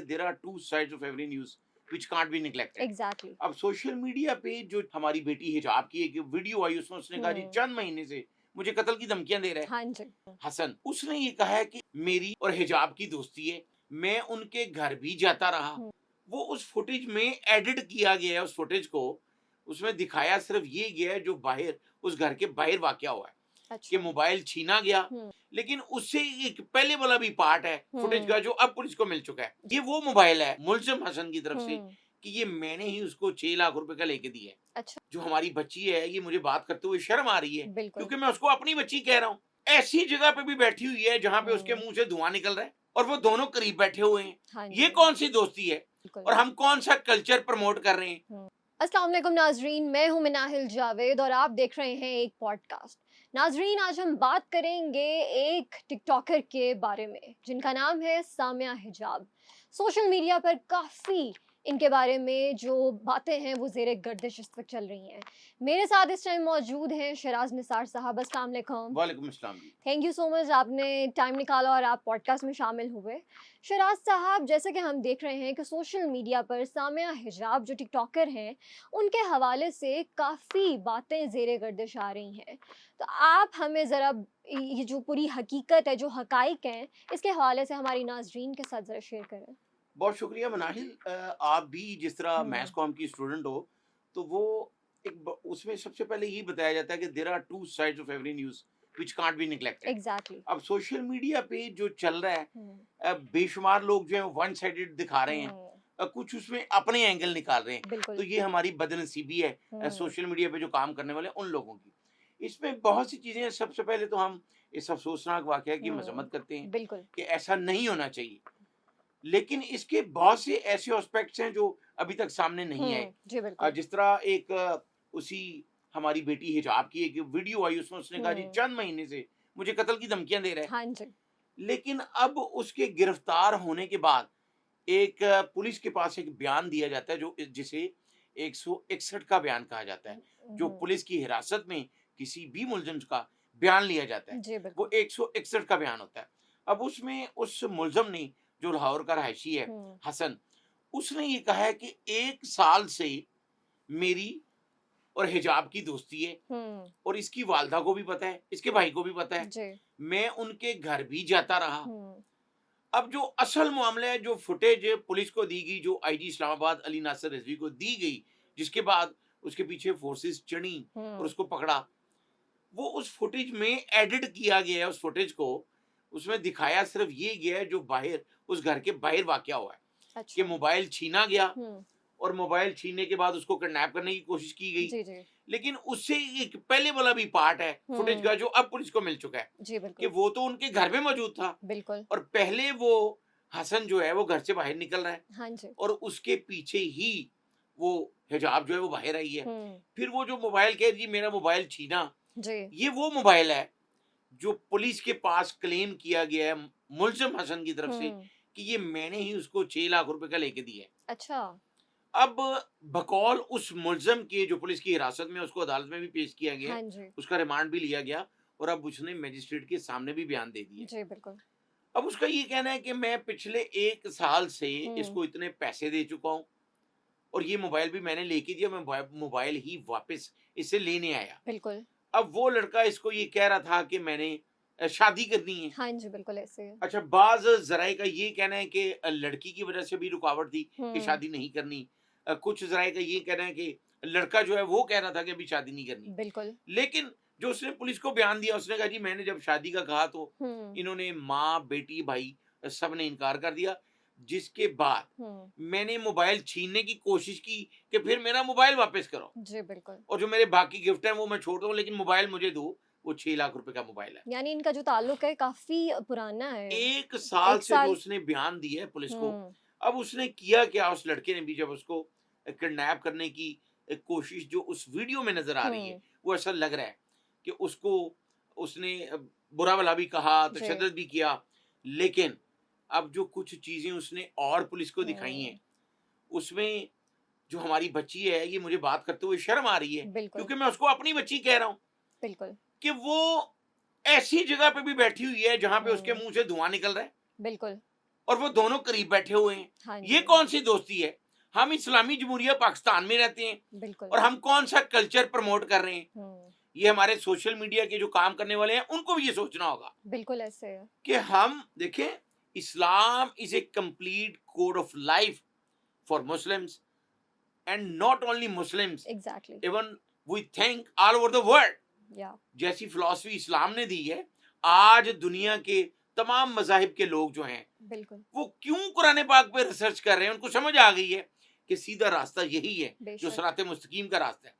There are two sides of every news which can't be neglected. Exactly. अब social media पे जो हमारी बेटी हिजाब की एक वीडियो आई, उसमें उसने कहा जी चंद महीने से मुझे कत्ल की धमकियां दे रहा है हाँ जी। हसन। उसने ये कहा है कि मेरी और हिजाब की दोस्ती है, मैं उनके घर भी जाता रहा। हम्म। वो उस फुटेज में एडिट किया गया है, उस फुटेज को उसमें दिखाया सिर्फ ये गया है जो बाहर उस घर के बाहर वाकया हुआ है कि अच्छा। मोबाइल छीना गया। हम्म। लेकिन उससे एक पहले वाला भी पार्ट है फुटेज हम्म। का जो अब पुलिस को मिल चुका है। ये वो मोबाइल है मुलजिम हसन की तरफ से हम्म। कि ये मैंने ही उसको 6 लाख रुपए का लेके दिया है। अच्छा। जो हमारी बच्ची है, ये मुझे बात करते हुए शर्म आ रही है बिल्कुल। क्योंकि मैं उसको अपनी बच्ची कह रहा हूँ। ऐसी जगह पे भी बैठी हुई है जहां पे उसके मुंह से धुआं निकल रहा है और वो दोनों करीब बैठे हुए हैं। हाँ ये जी। कौन सी दोस्ती है बिल्कुल। और हम कौन सा कल्चर प्रमोट कर रहे हैं? अस्सलाम वालेकुम नाजरीन, मैं हूं मिनाहिल जावेद और आप देख रहे हैं एक पॉडकास्ट। नाजरीन, आज हम बात करेंगे एक टिकटॉकर के बारे में जिनका नाम है सामिया हिजाब। सोशल मीडिया पर काफ़ी इनके बारे में जो बातें हैं वो ज़ेरे गर्दिश इस वक्त चल रही हैं। मेरे साथ इस टाइम मौजूद हैं शराज निसार साहब। अस्सलाम वालेकुम। वालेकुम अस्सलाम जी। थैंक यू सो मच, आपने टाइम निकाला और आप पॉडकास्ट में शामिल हुए। शराज साहब, जैसे कि हम देख रहे हैं कि सोशल मीडिया पर सामिया हिजाब जो टिकटॉकर हैं उनके हवाले से काफ़ी बातें ज़ेरे गर्दिश आ रही हैं। तो आप हमें ज़रा ये जो पूरी हकीकत है, जो हकाइक हैं, इसके हवाले से हमारी नाजरीन के साथ ज़रा शेयर करें। बहुत शुक्रिया मनाहिल। आप भी जिस तरह मैथ्स कॉम की स्टूडेंट हो, तो वो उसमें सबसे पहले यही बताया जाता है कि there are two sides of every news which can't be neglected. Exactly. अब सोशल मीडिया पे जो चल रहा है, बेशुमार लोग जो है वन साइडेड दिखा रहे हैं, कुछ उसमें अपने एंगल निकाल रहे हैं। बिल्कुल। तो ये हमारी बदनसीबी है सोशल मीडिया पे जो काम करने वाले उन लोगों की। इसमें बहुत सी चीजें हैं। सबसे पहले तो हम इस अफसोसनाक वाकया की मजम्मत करते हैं बिल्कुल। कि ऐसा नहीं होना चाहिए, लेकिन इसके बहुत से ऐसे एस्पेक्ट्स हैं जो अभी तक सामने नहीं आए। जी बिल्कुल। जिस तरह एक उसी हमारी बेटी हिजाब की एक वीडियो आई, उसमें उसने कहा जी चंद महीने से मुझे कत्ल की धमकियां दे रहा है। हाँ जी। लेकिन अब उसके गिरफ्तार होने के बाद एक पुलिस के पास एक बयान दिया जाता है जो जिसे 161 का बयान कहा जाता है। जो पुलिस की हिरासत में किसी भी मुलजिम का बयान लिया जाता है, जी वो बिल्कुल। 161 का बयान होता है। अब उसमें उस मुलजिम ने, जो लाहौर का रहायशी है हसन, उसने ये कहा है कि 1 साल से मेरी और हिजाब की दोस्ती है और इसकी वालदा को भी पता है, इसके भाई को भी पता है। जी। मैं उनके घर भी जाता रहा। अब जो असल मामला है, जो फुटेज पुलिस को दी गई, जो आईजी इस्लामाबाद अली नासिर रिजवी को दी गई, जिसके बाद उसके पीछे फोर्सेस चढ़ी और उसको पकड़ा, वो उस फुटेज में एडिट किया गया है। उस फुटेज को उसमें दिखाया सिर्फ ये गया है जो बाहर उस घर के बाहर वाकया हुआ है। अच्छा। कि मोबाइल छीना गया और मोबाइल छीनने के बाद उसको किडनैप करने की कोशिश की गई। जी जी। लेकिन उससे एक पहले वाला भी पार्ट है फुटेज का जो अब पुलिस को मिल चुका है जी कि बिल्कुल। वो तो उनके घर में मौजूद था बिल्कुल। और पहले वो हसन जो है वो घर से बाहर निकल रहा है हाँ जी। और उसके पीछे ही वो हिजाब जो है वो बाहर आई है। फिर वो जो मोबाइल कह रही मेरा मोबाइल छीना, जी। ये वो मोबाइल है जो पुलिस के पास क्लेम किया गया है मुलजिम हसन की तरफ से कि ये मैंने ही उसको 6 लाख रुपए का लेके दिया है। अच्छा। अब बकौल उस मुलजिम के जो पुलिस की हिरासत में, उसको अदालत में भी पेश किया गया, हाँ जी। उसका रिमांड भी लिया गया और अब उसने मजिस्ट्रेट के सामने भी बयान दे दिया। जी बिल्कुल। अब उसका ये कहना है कि मैं पिछले 1 साल से इसको इतने पैसे दे चुका हूँ और ये मोबाइल भी मैंने लेके दिया, मैं मोबाइल ही वापस इसे लेने आया। बिल्कुल। अब वो लड़का इसको ये कह रहा था कि मैंने शादी करनी है। हाँ जी बिल्कुल ऐसे है। अच्छा, बाज जराए का ये कहना है कि लड़की की वजह से भी रुकावट थी कि शादी नहीं करनी। कुछ जराए का ये कहना है कि लड़का जो है वो कह रहा था कि अभी शादी नहीं करनी। बिल्कुल। लेकिन जो उसने पुलिस को बयान दिया, उसने कहा जी मैंने जब शादी का कहा तो इन्होंने माँ बेटी भाई सब ने इनकार कर दिया, जिसके बाद मैंने मोबाइल छीनने की कोशिश की कि फिर मेरा मोबाइल वापस करो जी बिल्कुल। और जो मेरे बाकी गिफ्ट हैं वो मैं छोड़ दूं, लेकिन मोबाइल मुझे दो। वो 6 लाख रुपए का मोबाइल है। यानी इनका जो ताल्लुक है काफी पुराना है। 1 साल एक से जो साल। उसने बयान दिया है पुलिस को, अब उसने किया क्या? उस लड़के ने भी जब उसको किडनैप करने की कोशिश जो उस वीडियो में नजर आ रही है, वो ऐसा लग रहा है कि उसको उसने बुरा भला भी कहा, जी। तशद्दुद भी किया, लेकिन अब जो कुछ चीजें उसने और पुलिस को दिखाई हैं, उसमें जो हमारी बच्ची है, ये मुझे बात करते हुए शर्म आ रही है बिल्कुल। क्योंकि मैं उसको अपनी बच्ची कह रहा हूँ बिल्कुल। कि वो ऐसी जगह पे भी बैठी हुई है जहां पे उसके मुंह से धुआं निकल रहा है बिल्कुल। और वो दोनों करीब बैठे हुए हैं। हाँ ये जी, कौन सी दोस्ती है? हम इस्लामी जमहूरिया पाकिस्तान में रहते हैं बिल्कुल। और हम कौन सा कल्चर प्रमोट कर रहे हैं? हुँ, ये हमारे सोशल मीडिया के जो काम करने वाले हैं उनको भी ये सोचना होगा बिल्कुल ऐसे है। कि हम देखें, Islam is a complete code of life for Muslims, and not only Muslims, exactly, even we think all over the world. या जैसी फिलॉसफी इस्लाम ने दी है, आज दुनिया के तमाम मज़ाहिब के लोग जो हैं बिल्कुल, वो क्यों कुरान पाक पे रिसर्च कर रहे हैं, उनको समझ आ गई है कि सीधा रास्ता यही है जो बेशक। सिरात मुस्तकीम का रास्ता है।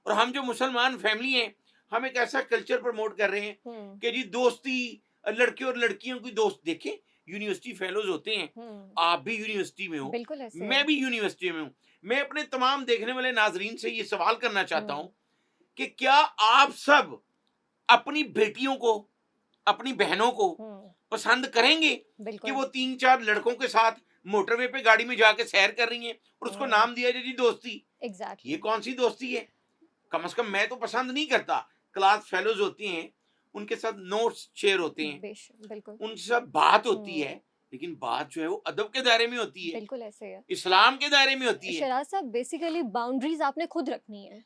और हम जो मुसलमान फैमिली हैं, हम एक ऐसा कल्चर प्रमोट कर रहे हैं हुँ, कि जी दोस्ती, लड़के और लड़कियों की दोस्त देखें, यूनिवर्सिटी फेलोज होते हैं, हुँ, आप भी यूनिवर्सिटी में हो, बिल्कुल ऐसे है। मैं भी यूनिवर्सिटी में हूँ। मैं अपने तमाम देखने वाले नाजरीन से ये सवाल करना चाहता हुँ, हूँ कि क्या आप सब अपनी बेटियों को, अपनी बहनों को हुँ, पसंद करेंगे कि बिल्कुल। वो 3-4 लड़कों के साथ मोटरवे पे गाड़ी में जाके सैर कर रही हैं और उसको हुँ, नाम दिया जाए जी दोस्ती? ये एग्ज़ैक्टली। कौन सी दोस्ती है? कम से कम मैं तो पसंद नहीं करता। क्लास फेलोज होती हैं, उनके साथ नोट्स शेयर होते हैं, बिल्कुल। उनके साथ बात होती है, हुँ, लेकिन बात जो है वो अदब के दायरे में होती है, बिल्कुल ऐसे है। इस्लाम के दायरे में होती है। शराज़ साहब बेसिकली बाउंड्रीज़ आपने खुद रखनी है।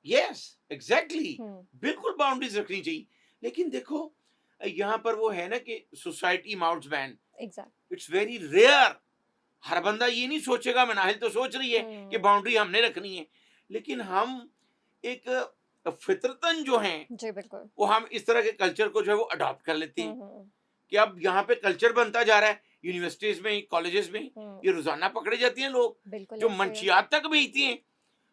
यस, एग्जैक्टली, हुँ, बिल्कुल बाउंड्रीज रखनी चाहिए। लेकिन देखो, यहाँ पर वो है ना कि society mounts ban, exact it's very rare. हर बंदा ये नहीं सोचेगा, मनाहिल तो सोच रही है कि हुँ, बाउंड्री हमने रखनी है, लेकिन हम एक फितरतन जो हैं, जी बिल्कुल। वो हम इस तरह के कल्चर को जो है वो अडॉप्ट कर लेते हुँ, हैं हुँ, कि अब यहाँ पे कल्चर बनता जा रहा है। यूनिवर्सिटीज में, कॉलेजेस में हुँ, ये रोजाना पकड़े जाते हैं लोग बिल्कुल जो ऐसे है। मंशियात तक बेचती हैं।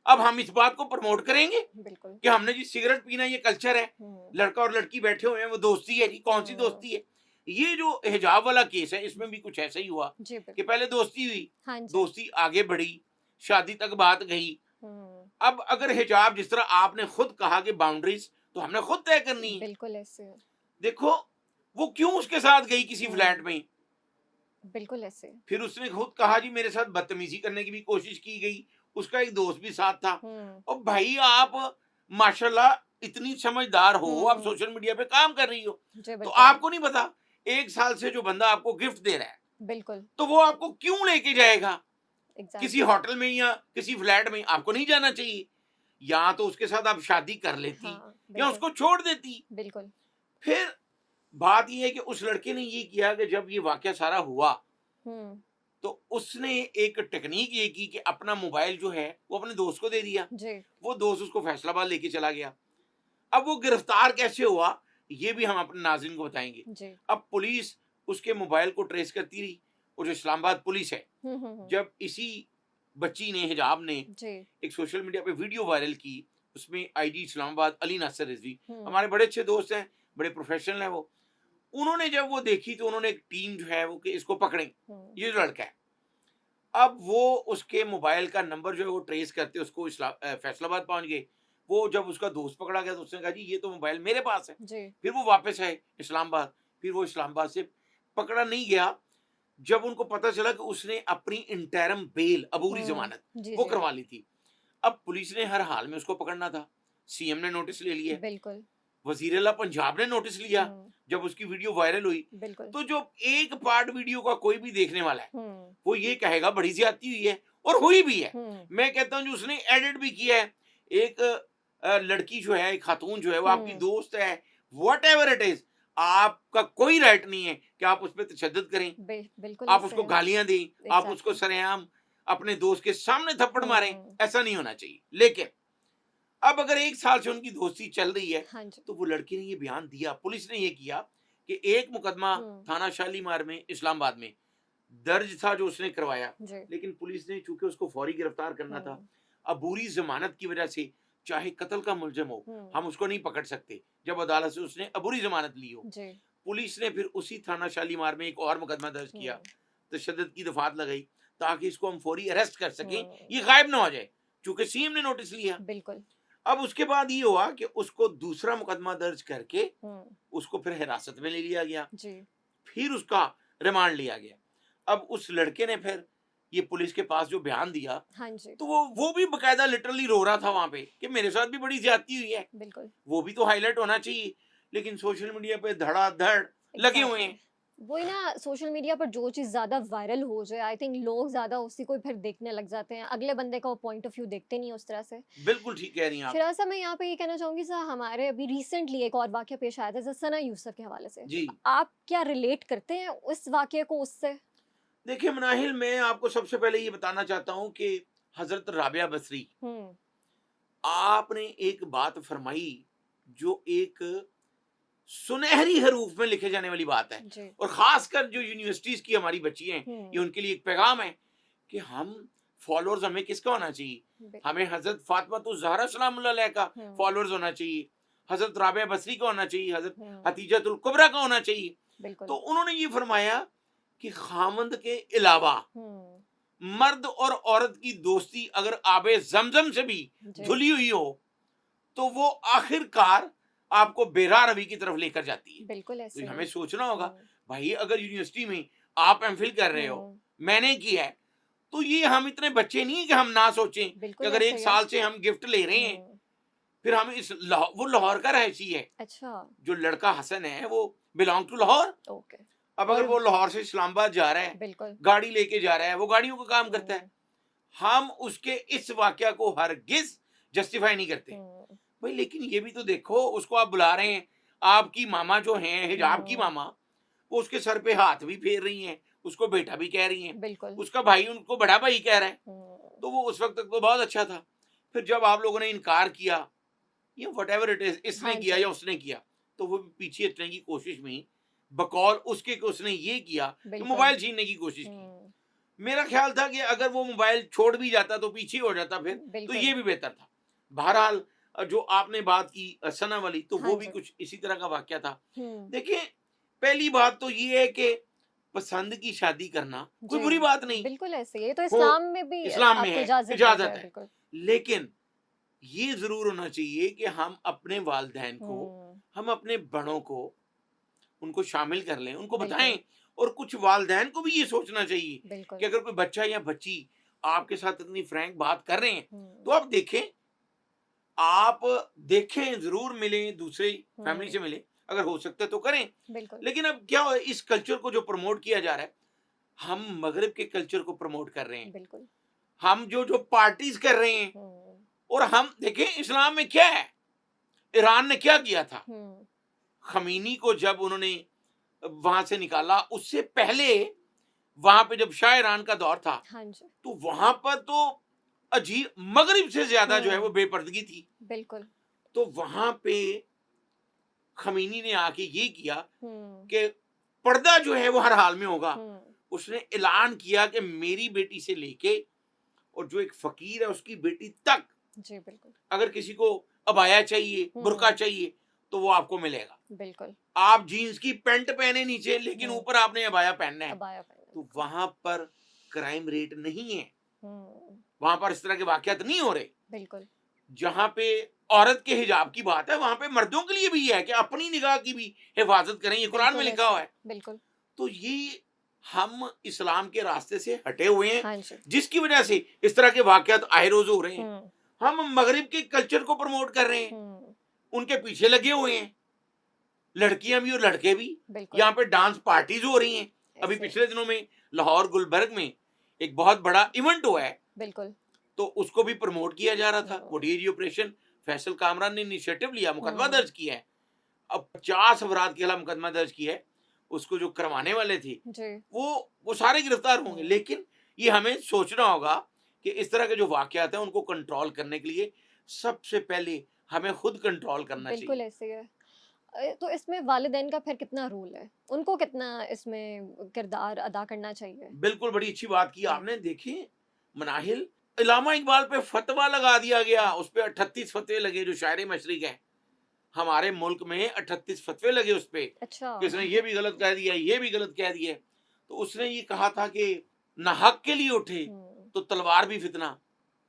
अब हम इस बात को प्रमोट करेंगे बिल्कुल। कि हमने जी सिगरेट पीना ये कल्चर है, हुँ, लड़का और लड़की बैठे हुए हैं, वो दोस्ती है जी, कौन सी हुँ, दोस्ती है? ये जो हिजाब वाला केस है, इसमें भी कुछ ऐसा ही हुआ जी कि बिल्कुल। पहले दोस्ती हुई, हाँ जी। दोस्ती आगे बढ़ी, शादी तक बात गई। हुँ, अब अगर हिजाब, जिस तरह आपने खुद कहा कि बाउंड्रीज तो हमने खुद तय करनी है। बिल्कुल ऐसे है। देखो, वो क्यों उसके साथ गई किसी फ्लैट हुँ, में, बिल्कुल ऐसे। फिर उसने खुद कहा जी मेरे साथ बदतमीजी करने की भी कोशिश की गई, उसका एक दोस्त भी साथ था। हुँ, और भाई आप माशाल्लाह इतनी समझदार हो, आप हुँ, सोशल मीडिया पे काम कर रही हो, जी तो बिल्कुल। आपको नहीं पता 1 साल से जो बंदा आपको गिफ्ट दे रहा है, बिल्कुल, तो वो आपको क्यों लेके जाएगा किसी एग्ज़ैक्टली। होटल में या किसी फ्लैट में? आपको नहीं जाना चाहिए। या तो उसके साथ आप शादी कर लेती हाँ, या बिल्कुल, उसको छोड़ देती। बिल्कुल। फिर बात ये है कि उस लड़के ने ये किया कि जब ये वाकया सारा हुआ, हुँ, तो उसने एक टेक्निक ये की कि अपना मोबाइल जो है वो अपने दोस्त को दे दिया। जी, वो दोस्त उसको फैसलाबाद लेके चला गया। अब वो गिरफ्तार कैसे हुआ, ये भी हम अपने नाज़रीन को बताएंगे। जी। अब पुलिस उसके मोबाइल को ट्रेस करती रही, और जो इस्लामाबाद पुलिस है, हुँ, हुँ, हुँ। जब इसी बच्ची ने, हिजाब ने, जी। एक सोशल मीडिया पे वीडियो वायरल की, उसमें आईजी इस्लामाबाद अली नासर रिजवी, हुँ, हमारे बड़े अच्छे दोस्त हैं, बड़े प्रोफेशनल हैं वो, उन्होंने जब वो देखी तो उन्होंने एक टीम जो है वो कि इसको पकड़ें, हुँ, ये जो लड़का है। अब वो उसके मोबाइल का नंबर जो है वो ट्रेस करते उसको फैसलाबाद पहुंच गए। वो जब उसका दोस्त पकड़ा गया तो उसने कहा जी ये तो मोबाइल मेरे पास है। जी। फिर वो वापस आए इस्लामाबाद। फिर वो इस्लामाबाद से पकड़ा नहीं गया, जब उनको पता चला कि उसने अपनी इंटरम बेल, अबूरी हुँ, जमानत, जी, वो जी, करवा ली थी। अब पुलिस ने हर हाल में उसको पकड़ना था। सीएम ने नोटिस ले लिया, बिल्कुल। वजीर अला पंजाब ने नोटिस लिया, हुँ, जब उसकी वीडियो वायरल हुई। बिल्कुल। तो जो एक पार्ट वीडियो का कोई भी देखने वाला है, हुँ, वो ये कहेगा बड़ी ज्यादती हुई है, और हुई भी है। हुँ, मैं कहता हूँ जो उसने एडिट भी किया है, एक लड़की जो है, एक खातून जो है, वो आपकी हुँ, दोस्त है, वट एवर इट इज, आपका कोई राइट नहीं है कि आप उस पर तशद्दुद करें, बिल्कुल आप ऐसे उसको है। गालियां दें, आप उसको एग्ज़ैक्टली। सरेआम अपने दोस्त के सामने थप्पड़ मारें। हुँ, ऐसा नहीं होना चाहिए। लेकिन अब अगर 1 साल से उनकी दोस्ती चल रही है, हाँ जी। तो वो लड़की ने ये बयान दिया, पुलिस ने ये किया कि एक मुकदमा हुँ, थाना शालीमार में, इस्लामाबाद में दर्ज था जो उसने करवाया, जी। लेकिन पुलिस ने, चूंकि उसको फौरी गिरफ्तार करना था, हुँ, अबूरी जमानत की वजह से, चाहे कत्ल का मुलजिम हो, हुँ, हम उसको नहीं पकड़ सकते जब अदालत से उसने अबूरी जमानत ली हो। जी। पुलिस ने फिर उसी थाना शालीमार में एक और मुकदमा दर्ज किया, हुँ, तशद्दुद की दफात लगाई, ताकि इसको हम फौरी अरेस्ट कर सकें, हुँ, ये गायब ना हो जाए, चूंकि सीएम ने नोटिस लिया। बिल्कुल। अब उसके बाद ये हुआ कि उसको दूसरा मुकदमा दर्ज करके हुँ, उसको फिर हिरासत में ले लिया गया, जी। फिर उसका रिमांड लिया गया। अब उस लड़के ने फिर ये पुलिस के पास जो बयान दिया, हाँ जी, तो वो भी बकायदा लिटरली रो रहा था वहां पे कि मेरे साथ भी बड़ी ज्यादती हुई है। बिल्कुल। वो भी तो हाईलाइट होना चाहिए, लेकिन सोशल मीडिया पे धड़ाधड़ लगे हुए एग्ज़ैक्टली। हैं। वही ना, सोशल मीडिया पर जो चीज़ ज़्यादा वायरल हो जाए, आई थिंक लोग ज़्यादा उसी को फिर देखने लग जाते हैं, अगले बंदे का वो पॉइंट ऑफ व्यू देखते नहीं उस तरह से। बिल्कुल ठीक कह रही हैं आप। फिराज़ा, मैं यहाँ पे ये कहना चाहूँगी सर, हमारे अभी रिसेंटली एक और वाक़या पेश आया था जैसे सना यूसुफ के हवाले से। जी। आप क्या रिलेट करते हैं उस वाक़ये को उससे? देखिए मनाहिल, मैं आपको सबसे पहले ये बताना चाहता हूँ कि हज़रत राबिया बसरी, हुँ, आपने एक बात फरमाई जो एक सुनहरी हरूफ में लिखे जाने वाली बात है, जी। और ख़ासकर जो यूनिवर्सिटीज़ की हमारी बच्ची हैं, ये हुँ, उनके लिए एक पैगाम है कि हम फॉलोअर्स हमें किसका होना चाहिए? बिल हमें हज़रत फ़ातिमा ज़हरा सलामुल्लाह अलैहा का हुँ, फॉलोअर्स होना चाहिए, हज़रत राबिया बसरी का होना चाहिए, हज़रत हुँ, हतीजतुल कुबरा का होना चाहिए। तो बिल्कुल। उन्होंने ये फरमाया कि खामंद के अलावा हुँ, मर्द और औरत की दोस्ती अगर आबे ज़मज़म से भी जी, धुली हुई हो, तो वो आखिरकार आपको बेरा रवी की तरफ लेकर जाती है। बिल्कुल तो ऐसे ही है। हमें सोचना होगा, हुँ, भाई अगर यूनिवर्सिटी में आप एमफिल कर रहे हो, हुँ, मैंने किया है, तो ये हम इतने बच्चे नहीं है कि हम ना सोचें कि बिल्कुल अगर ऐसे एक ही है। साल से हम गिफ्ट ले रहे हैं, हुँ, फिर हम इस वो लाहौर का रहसी है, अच्छा, जो लड़का हसन है वो बिलोंग टू लाहौर। ओके। अब अगर और वो लाहौर से इस्लामाबाद जा रहा है, बिल्कुल। गाड़ी लेके जा रहा है, वो गाड़ियों का काम करता है, हुँ, हम उसके इस वाकया को हरगिज जस्टिफाई नहीं करते। हुँ, भाई लेकिन ये भी तो देखो, उसको आप बुला रहे हैं, आपकी मामा जो हैं, हिजाब की हुँ, मामा, वो उसके सर पे हाथ भी फेर रही हैं, उसको बेटा भी कह रही हैं, बिल्कुल। उसका भाई उनको बड़ा भाई कह रहा है। हुँ, तो वो उस वक्त तक तो बहुत अच्छा था। फिर जब आप लोगों ने इनकार किया, या वट एवर इट इज, इसने हाँ किया जी, या उसने किया, तो वो पीछे हटने की कोशिश में बकौल उसके कि उसने ये किया, तो बिल्कुल। मोबाइल छीनने की कोशिश की। हुँ, मेरा ख्याल था कि अगर वो मोबाइल छोड़ भी जाता तो पीछे हो जाता फिर, तो बिल्कुल। ये भी बेहतर था। बहरहाल जो आपने बात की सना वाली, तो हाँ वो भी जी। कुछ इसी तरह का वाकया था। हुँ, देखिए, पहली बात तो ये है कि पसंद की शादी करना कोई जी, बुरी बात नहीं बिल्कुल ऐसे ही है, ये तो हो, इस्लाम में भी इस्लाम में आपको है, इजाज़त दी इजाजत जाए, है। बिल्कुल। लेकिन ये जरूर होना चाहिए कि हम अपने वालदैन को, हुँ, हम अपने बड़ों को, उनको शामिल कर लें, उनको बिल्कुल, बताएं। और कुछ वालदैन को भी ये सोचना चाहिए कि बिल्कुल। अगर कोई बच्चा या बच्ची आपके साथ इतनी फ्रैंक बात कर रहे हैं, तो हुँ, आप देखें, आप देखें, ज़रूर मिलें, दूसरे फैमिली हुँ, से मिलें, अगर हो सकता है तो करें। बिल्कुल। लेकिन अब क्या हो, इस कल्चर को जो प्रमोट किया जा रहा है, हम मगरिब के कल्चर को प्रमोट कर रहे हैं। बिल्कुल। हम जो जो पार्टीज़ कर रहे हैं, हुँ, और हम देखें इस्लाम में क्या है, ईरान ने क्या किया था? हुँ, ख़मीनी को जब उन्होंने वहाँ से निकाला, उससे पहले वहाँ पे जब शाह ईरान का दौर था, हाँ जी। तो वहाँ पर तो अजीब, मगरिब से ज़्यादा जो है वो हुँ, बेपर्दगी थी। बिल्कुल। तो वहाँ पे ख़मीनी ने आके ये किया हुँ, कि पर्दा जो है वो हर हाल में होगा। हुँ, उसने ऐलान किया कि मेरी बेटी से लेके और जो एक फ़कीर है उसकी बेटी तक, जी, बिल्कुल। अगर किसी को अबाया चाहिए, बुर्का हुँ, चाहिए, तो वो आपको मिलेगा। बिल्कुल। आप जीन्स की पैंट पहने नीचे, लेकिन हुँ, ऊपर आपने अबाया पहनना है। अबाया पहना, तो बिल्कुल। वहाँ पर क्राइम रेट नहीं है, हुँ, वहाँ पर इस तरह के वाक़यात नहीं हो रहे। बिल्कुल, जहाँ पे औरत के हिजाब की बात है, वहाँ पे मर्दों के लिए भी ये है कि अपनी निगाह की भी हिफाज़त करें, ये कुरान में बिल्कुल लिखा ऐसे हुआ ही, है। बिल्कुल। तो ये हम इस्लाम के रास्ते से हटे हुए हैं, हाँ जी। जिसकी वजह से इस तरह के वाक़यात आए रोज़ हो रहे हैं। हुँ, हम मगरिब के कल्चर को प्रमोट कर रहे हैं, हुँ, उनके पीछे लगे हुए हैं, लड़कियाँ भी और लड़के भी। बिल्कुल, यहाँ पे डांस पार्टीज़ हो रही हैं। अभी ऐसे ही। पिछले दिनों में लाहौर गुलबर्ग में एक बहुत बड़ा इवेंट हुआ है, बिल्कुल। तो उसको भी प्रमोट किया जा रहा था। हुँ, कोडियरी ऑपरेशन फैसल कामरान ने इनिशिएटिव लिया, मुकदमा हुँ, दर्ज किया है। अब 50 अफराद के खिलाफ मुकदमा दर्ज किया है। उसको जो करवाने वाले थे, जी, वो सारे गिरफ्तार होंगे। हुँ, लेकिन ये हमें सोचना होगा कि इस तरह के जो वाक़यात हैं, उनको कंट्रोल करने के लिए सबसे पहले हमें खुद कंट्रोल करना बिल्कुल चाहिए। ऐसे ही है। तो इसमें वालिदैन का फिर कितना रोल है? उनको कितना इसमें किरदार अदा करना चाहिए? बिल्कुल, बड़ी अच्छी बात की हुँ, आपने। देखिए, मनाहिल, इल्लामा इकबाल पे फ़तवा लगा दिया गया, उस पे 38 फ़तवे लगे, जो शायर मशरिक़ हैं। हमारे मुल्क में 38 फ़तवे लगे उस पे, अच्छा। कि उसने ये भी गलत कह दिया, ये भी गलत कह दिया। तो उसने ये कहा था कि ना हक के लिए उठे, हुँ, तो तलवार भी फ़ितना,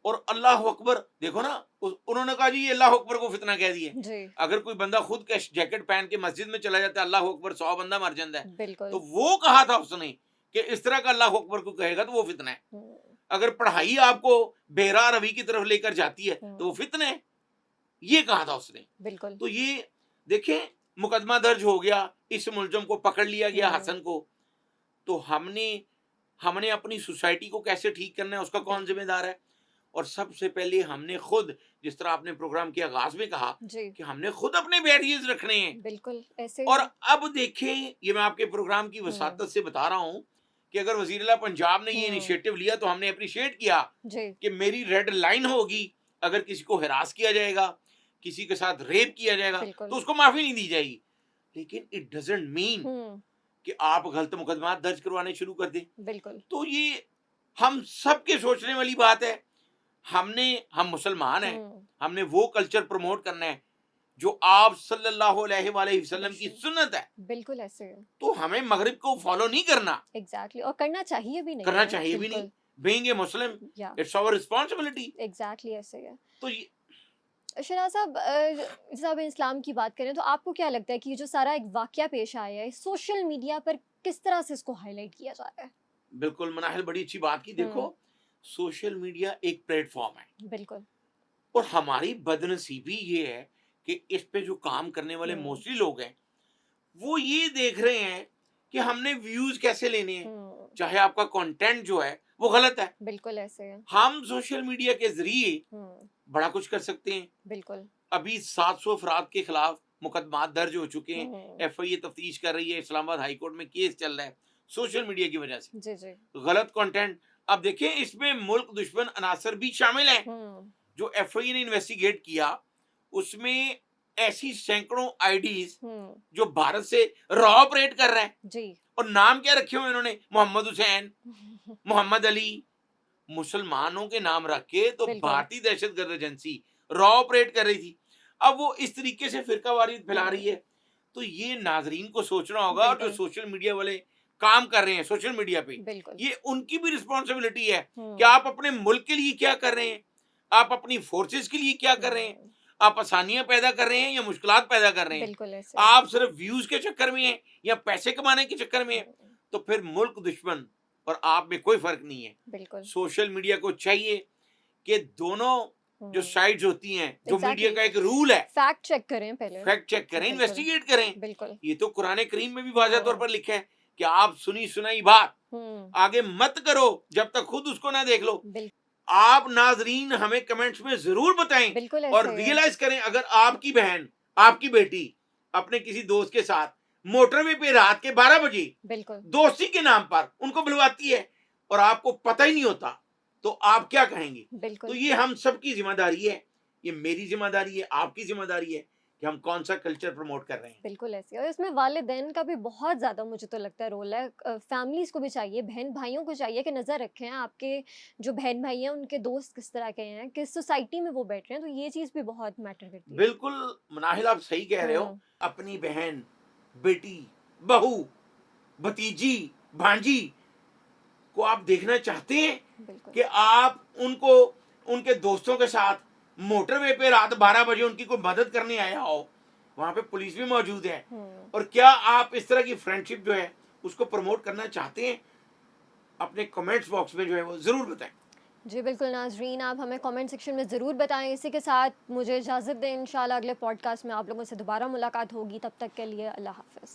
और अल्लाह अकबर, देखो ना, उन्होंने कहा जी ये अल्लाह अकबर को फ़ितना कह दिया। जी, अगर कोई बंदा खुद कैश जैकेट पहन के मस्जिद में चला जाता है, अल्लाह अकबर, 100 बंदा मर जाता है। तो बिल्कुल। वो कहा था उसने कि इस तरह का अल्लाह अकबर को कहेगा तो वो फ़ितना है। हुँ, अगर पढ़ाई आपको बेरा रवी की तरफ लेकर जाती है, तो वो हुँ, फ़ितना है। ये कहा था उसने। बिल्कुल। तो ये देखें, मुकदमा दर्ज हो गया, इस मुलजम को पकड़ लिया गया हसन को, तो हमने अपनी सोसाइटी को कैसे ठीक करना है, उसका कौन जिम्मेदार है? और सबसे पहले हमने खुद, जिस तरह आपने प्रोग्राम के आगाज में कहा कि हमने खुद अपने बैरियर्स रखने हैं। बिल्कुल ऐसे और अब देखें, ये मैं आपके प्रोग्राम की वसातत से बता रहा हूं कि अगर वज़ीर-ए-आला पंजाब ने ये इनिशिएटिव लिया तो हमने अप्रिशिएट किया कि मेरी रेड लाइन होगी, अगर किसी को हिरास किया जाएगा, किसी के साथ रेप किया जाएगा तो उसको माफी नहीं दी जाएगी। लेकिन इट डजंट मीन कि आप गलत मुकदमा दर्ज करवाने शुरू कर दें। बिल्कुल। तो ये हम सबके सोचने वाली बात है। हम मुसलमान हैं, हमने वो कल्चर प्रमोट करना है जो आप सल्लल्लाहु अलैहि वसल्लम की सुन्नत है। बिल्कुल ऐसे है। तो हमें मगरिब को फॉलो नहीं करना। एग्जैक्टली, और करना चाहिए भी नहीं, करना चाहिए भी नहीं। Being a Muslim, it's our responsibility. Exactly ऐसे है। तो ये शहनाज साहब, इस्लाम की बात करें तो आपको क्या लगता है कि जो सारा एक वाकया पेश आया है, सोशल मीडिया पर किस तरह से इसको हाईलाइट किया जा रहा है? बिल्कुल मनाहिल, बड़ी अच्छी बात की। देखो, सोशल मीडिया एक प्लेटफॉर्म है। बिल्कुल। और हमारी बदनसीबी ये है कि इस पे जो काम करने वाले मोस्टली लोग हैं, वो ये देख रहे हैं कि हमने व्यूज कैसे लेने हैं, चाहे आपका कंटेंट जो है वो गलत है। बिल्कुल ऐसे है। हम सोशल मीडिया के जरिए बड़ा कुछ कर सकते हैं। बिल्कुल। अभी 700 अफराद के खिलाफ मुकदमा दर्ज हो चुके हैं, एफआईए तफ्तीश कर रही है, इस्लामाबाद हाई कोर्ट में केस चल रहा है सोशल मीडिया की वजह से। जी। गलत कंटेंट, अब देखिए इसमें मुल्क दुश्मन अनासर भी शामिल हैं। जो एफआईए ने इन्वेस्टिगेट किया, उसमें ऐसी सैकड़ों आईडीज जो भारत से रॉ ऑपरेट कर रहे हैं जी। और नाम क्या रखे हुए इन्होंने, मोहम्मद हुसैन, मोहम्मद अली, मुसलमानों के नाम रख के। तो भारतीय दहशतगर्द एजेंसी रॉ ऑपरेट कर रही थी, अब वो इस तरीके से फिरकावारी फैला रही है। तो ये नाजरीन को सोचना होगा, जो सोशल मीडिया वाले काम कर रहे हैं सोशल मीडिया पे, ये उनकी भी रिस्पॉन्सिबिलिटी है कि आप अपने मुल्क के लिए क्या कर रहे हैं, आप अपनी फोर्सेस के लिए क्या कर रहे हैं, आप आसानियां पैदा कर रहे हैं या मुश्किलात पैदा कर रहे हैं, आप सिर्फ व्यूज के चक्कर में हैं या पैसे कमाने के चक्कर में हैं। तो फिर मुल्क दुश्मन और आप में कोई फर्क नहीं है। सोशल मीडिया को चाहिए कि दोनों जो साइड्स होती हैं, जो मीडिया का एक रूल है, फैक्ट चेक करें, पहले फैक्ट चेक करें, इन्वेस्टिगेट करें। बिल्कुल। ये तो कुरान करीम में भी वाज़ह तौर पर लिखा है कि आप सुनी सुनाई बात आगे मत करो जब तक खुद उसको ना देख लो। आप नाजरीन हमें कमेंट्स में जरूर बताएं और रियलाइज करें, अगर आपकी बहन, आपकी बेटी अपने किसी दोस्त के साथ मोटरवे पे रात के 12 बजे दोस्ती के नाम पर उनको बुलवाती है और आपको पता ही नहीं होता, तो आप क्या कहेंगे? तो ये हम सबकी जिम्मेदारी है, ये मेरी जिम्मेदारी है, आपकी जिम्मेदारी है कि हम कौन सा कल्चर प्रमोट कर रहे हैं। बिल्कुल ऐसे। और इसमें वालिदैन का भी बहुत ज्यादा मुझे तो लगता है रोल है। फैमिलीज को भी चाहिए, बहन भाइयों को चाहिए कि नजर रखें आपके जो बहन भाई हैं उनके दोस्त किस तरह के हैं, किस सोसाइटी में वो बैठ रहे हैं, तो ये चीज भी बहुत मैटर करती है। बिल्कुल मनाहिल, आप सही कह रहे हो। अपनी बहन, बेटी, बहू, भतीजी, भांजी को आप देखना चाहते हैं कि आप उनको उनके दोस्तों के साथ मोटरवे पे रात 12 बजे उनकी कोई मदद करने आया हो, वहां पे पुलिस भी मौजूद है, और क्या आप इस तरह की फ्रेंडशिप जो है उसको प्रमोट करना चाहते हैं? अपने कमेंट्स बॉक्स में जो है वो जरूर बताएं। जी बिल्कुल नाजरीन, आप हमें कमेंट सेक्शन में ज़रूर बताएं। इसी के साथ मुझे इजाज़त दें, इंशाल्लाह अगले पॉडकास्ट में आप लोगों से दोबारा मुलाकात होगी। तब तक के लिए अल्लाह हाफ़िज़।